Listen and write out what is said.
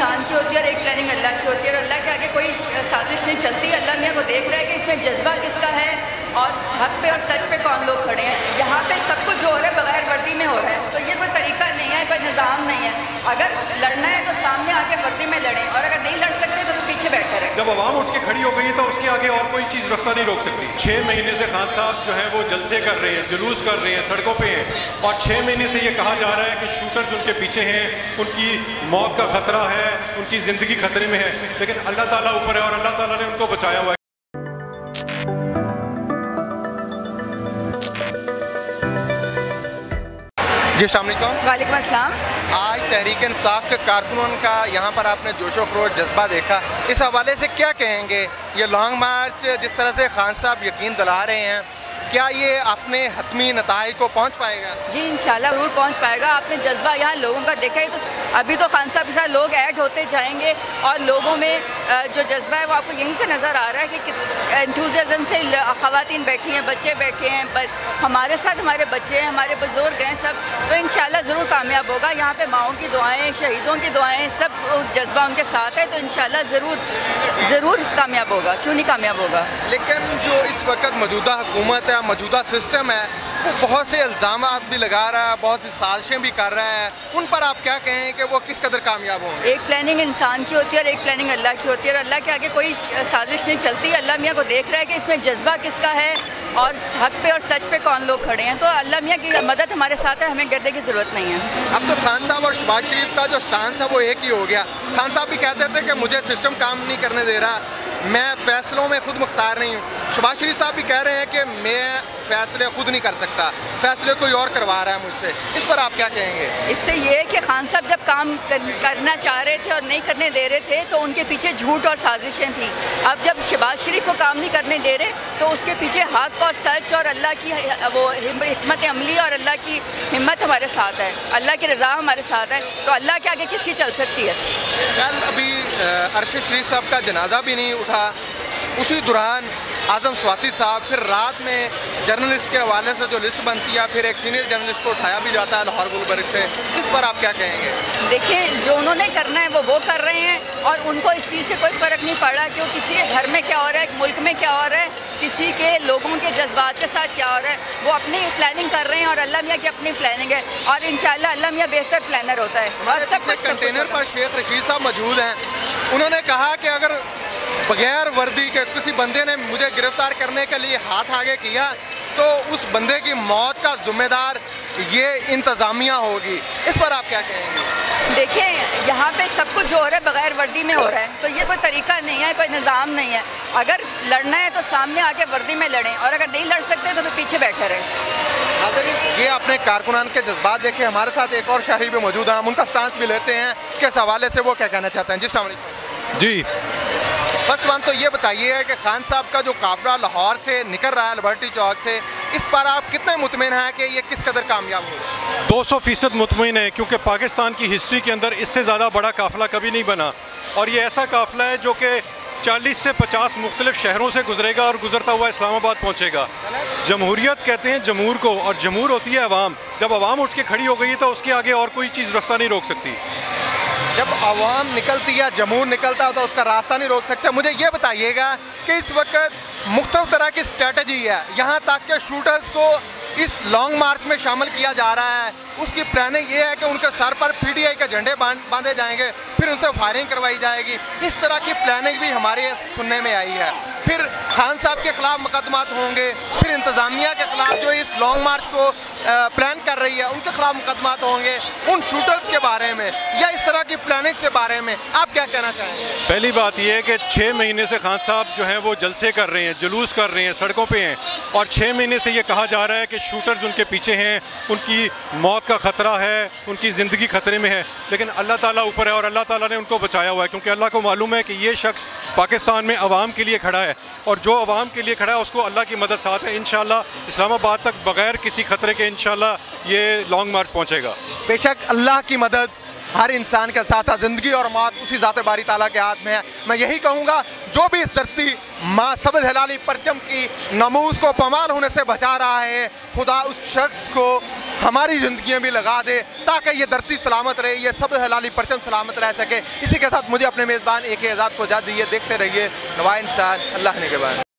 इंसान की होती है और एक प्लानिंग अल्लाह की होती है, और अल्लाह के आगे कोई साजिश नहीं चलती। अल्लाह मियाँ को देख रहा है कि इसमें जज्बा किसका है और हक पे और सच पे कौन लोग खड़े हैं। यहाँ पे सब कुछ जो हो रहा है बगैर वर्दी में हो रहा है, तो ये कोई तरीका नहीं है, कोई निज़ाम नहीं है। अगर लड़ना है तो सामने आके वर्दी में लड़ें, और अगर नहीं लड़ सकते तो पीछे बैठे रहें। जब आवाम उठ के खड़ी हो गई है तो उसके आगे और कोई चीज़ रास्ता नहीं रोक सकती। 6 महीने से खान साहब जो है वो जलसे कर रहे हैं, जुलूस कर रहे हैं, सड़कों पे हैं, और 6 महीने से ये कहा जा रहा है कि शूटर्स उनके पीछे हैं, उनकी मौत का खतरा है, उनकी ज़िंदगी खतरे में है, लेकिन अल्लाह ताला ऊपर है और अल्लाह ताला ने उनको बचाया हुआ है। जी अस्सलाम वालेकुम। वालेकुम अस्सलाम। आज तहरीक इंसाफ के कारकुनों का यहाँ पर आपने जोशो खरोश जज्बा देखा, इस हवाले से क्या कहेंगे? ये लॉन्ग मार्च जिस तरह से खान साहब यकीन दिला रहे हैं, क्या ये अपने हतमी नताइज को पहुँच पाएगा? जी इंशाल्लाह ज़रूर पहुँच पाएगा। आपने जज्बा यहाँ लोगों का देखा है, तो अभी तो खान साहब के साथ लोग ऐड होते जाएंगे, और लोगों में जो जज्बा है वो आपको यहीं से नज़र आ रहा है कि किस एंथुसियाज़म से ख़वातीन बैठी हैं, बच्चे बैठे हैं, हमारे साथ हमारे बच्चे हैं, हमारे बुजुर्ग हैं सब, तो इंशाल्लाह ज़रूर कामयाब होगा। यहाँ पे माओं की दुआएं, शहीदों की दुआएं, सब जज्बा उनके साथ है, तो इंशाल्लाह ज़रूर कामयाब होगा। क्यों नहीं कामयाब होगा? लेकिन जो इस वक्त मौजूदा हुकूमत है, मौजूदा सिस्टम है, वो बहुत से इल्ज़ामात भी लगा रहा है, बहुत सी साजिशें भी कर रहा है, उन पर आप क्या कहें कि वो किस कदर कामयाब होंगे? एक प्लानिंग इंसान की होती है और एक प्लानिंग अल्लाह की होती है, और अल्लाह के आगे कोई साजिश नहीं चलती। अल्लाह मियाँ को देख रहा है कि इसमें जज्बा किसका है और हक पे और सच पे कौन लोग खड़े हैं, तो अल्लाह मियाँ की मदद हमारे साथ है, हमें गिरने की ज़रूरत नहीं है। अब तो खान साहब और शहबाज शरीफ का जो स्टांस है वो एक ही हो गया। खान साहब भी कहते थे कि मुझे सिस्टम काम नहीं करने दे रहा, मैं फ़ैसलों में खुद मुख्तार नहीं हूँ। शहबाज शरीफ साहब भी कह रहे हैं कि मैं फ़ैसले खुद नहीं कर सकता, फ़ैसले कोई और करवा रहा है मुझसे। इस पर आप क्या कहेंगे? इस पर यह है कि खान साहब जब काम करना चाह रहे थे और नहीं करने दे रहे थे, तो उनके पीछे झूठ और साजिशें थी। अब जब शहबाज शरीफ को काम नहीं करने दे रहे, तो उसके पीछे हक और सच और अल्लाह की वो हिम्मत अमली और अल्लाह की हिम्मत हमारे साथ है, अल्लाह की रज़ा हमारे साथ है, तो अल्लाह के आगे किसकी चल सकती है? कल अभी अरशद शरीफ साहब का जनाजा भी नहीं उठा, उसी दौरान आज़म स्वाति साहब, फिर रात में जर्नलिस्ट के हवाले से जो लिस्ट बनती है, फिर एक सीनियर जर्नलिस्ट को उठाया भी जाता है लाहौर गुलबर्ग से। इस पर आप क्या कहेंगे? देखिए, जो उन्होंने करना है वो कर रहे हैं, और उनको इस चीज़ से कोई फ़र्क नहीं पड़ रहा कि वो किसी के घर में क्या हो रहा है, मुल्क में क्या हो रहा है, किसी के लोगों के जज्बात के साथ क्या हो रहा है। वो अपनी प्लानिंग कर रहे हैं, और अल्लाह मियाँ की अपनी प्लानिंग है, और इंशाल्लाह अल्लाह मियाँ बेहतर प्लानर होता है। और सब कुछ कंटेनर पर शेख रशीद साहब मौजूद हैं, उन्होंने कहा कि अगर बगैर वर्दी के किसी बंदे ने मुझे गिरफ्तार करने के लिए हाथ आगे किया, तो उस बंदे की मौत का जिम्मेदार ये इंतज़ामिया होगी। इस पर आप क्या कहेंगे? देखिए, यहाँ पे सब कुछ जो हो रहा है बगैर वर्दी में हो रहा है, तो ये कोई तरीका नहीं है, कोई निज़ाम नहीं है। अगर लड़ना है तो सामने आके वर्दी में लड़ें, और अगर नहीं लड़ सकते तो फिर पीछे बैठे रहें। ये आपने कारकुनान के जज्बात देखे। हमारे साथ एक और शाहरी भी मौजूद हैं, हम उनका स्टांस भी लेते हैं कि इस हवाले से वो क्या कहना चाहते हैं। जी अस्सलाम वालेकुम। जी, फर्स्ट वन तो ये बताइए कि खान साहब का जो काफिला लाहौर से निकल रहा है लिबर्टी चौक से, इस पर आप कितने मुतमिन हैं कि ये किस कदर कामयाब होगा? 200% मुतमिन है, क्योंकि पाकिस्तान की हिस्ट्री के अंदर इससे ज़्यादा बड़ा काफिला कभी नहीं बना, और ये ऐसा काफिला है जो कि 40 से 50 मुख्तलिफ शहरों से गुजरेगा और गुजरता हुआ इस्लामाबाद पहुँचेगा। जमहूरियत कहते हैं जमूर को, और जमूर होती है अवाम। जब अवाम उठ के खड़ी हो गई है तो उसके आगे और कोई चीज़ रास्ता नहीं रोक सकती। जब आवाम निकलती है, जमूर निकलता है, तो उसका रास्ता नहीं रोक सकते। मुझे ये बताइएगा कि इस वक्त मुख्तलिफ तरह की स्ट्रेटजी है, यहाँ तक कि शूटर्स को इस लॉन्ग मार्च में शामिल किया जा रहा है। उसकी प्लानिंग ये है कि उनके सर पर PTI के झंडे बांधे जाएंगे, फिर उनसे फायरिंग करवाई जाएगी। इस तरह की प्लानिंग भी हमारे सुनने में आई है। फिर खान साहब के खिलाफ मुकदमात होंगे, फिर इंतज़ामिया के खिलाफ जो इस लॉन्ग मार्च को प्लान कर रही है उनके खिलाफ मुकदमात होंगे। उन शूटर्स के बारे में या इस तरह की प्लानिंग के बारे में आप क्या कहना चाहेंगे? पहली बात यह है कि 6 महीने से खान साहब जो हैं वो जलसे कर रहे हैं, जुलूस कर रहे हैं, सड़कों पे हैं, और 6 महीने से ये कहा जा रहा है कि शूटर्स उनके पीछे हैं, उनकी मौत का ख़तरा है, उनकी ज़िंदगी खतरे में है, लेकिन अल्लाह ताला ऊपर है और अल्लाह ताला ने उनको बचाया हुआ है, क्योंकि अल्लाह को मालूम है कि ये शख्स पाकिस्तान में अवाम के लिए खड़ा है, और जो अवाम के लिए खड़ा है उसको अल्लाह की मदद साथ है। इंशाल्लाह इस्लामाबाद तक बगैर किसी खतरे के इंशाल्लाह ये लॉन्ग मार्च पहुँचेगा। बेशक अल्लाह की मदद हर इंसान के साथ ज़िंदगी और मौत उसी ज़ात बारी ताला के हाथ में है। मैं यही कहूँगा, जो भी इस धरती माँ सबद हिलाली परचम की नमूज को पमाल होने से बचा रहा है, खुदा उस शख्स को हमारी ज़िंदगियाँ भी लगा दे ताकि ये धरती सलामत रहे, ये सबद हिलाली परचम सलामत रह सके। इसी के साथ मुझे अपने मेज़बान AK आज़ाद को इजाज़त दीजिए। देखते रहिए नवाए इंसान, अल्लाह ने के बाद।